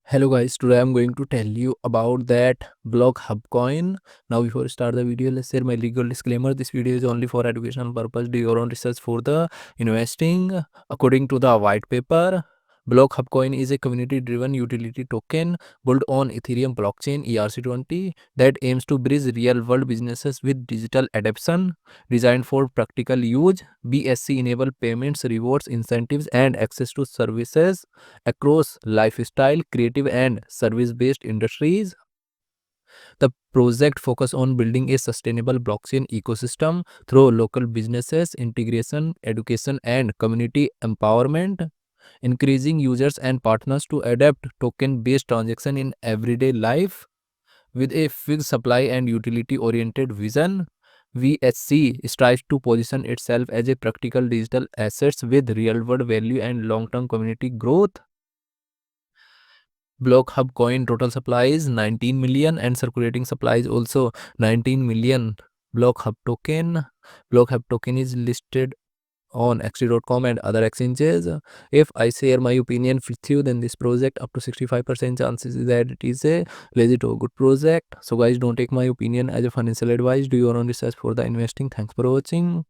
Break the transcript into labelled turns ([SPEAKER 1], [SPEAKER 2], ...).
[SPEAKER 1] Hello guys, today I'm going to tell you about that block hub coin. Now before I start the video, let's share my legal disclaimer. This video is only for educational purpose. Do your own research for the investing. According to the white paper, block hub coin is a community driven utility token built on Ethereum blockchain ERC20 that aims to bridge real world businesses with digital adoption. Designed for practical use, BHC enable payments, rewards, incentives and access to services across lifestyle, creative, and service based industries. The project focuses on building a sustainable blockchain ecosystem through local businesses, integration, education, and community empowerment, encouraging users and partners to adopt token based transaction in everyday life. With a fixed supply and utility oriented vision, VHC strives to position itself as a practical digital assets with real world value and long term community growth. Block Hub coin total supply is 19 million and circulating supply is also 19 million. Block Hub token. Block Hub token is listed on xt.com and other exchanges. If I share my opinion with you, then this project up to 65% chances is that it is a legit or good project. So guys, don't take my opinion as a financial advice. Do your own research for the investing. Thanks for watching.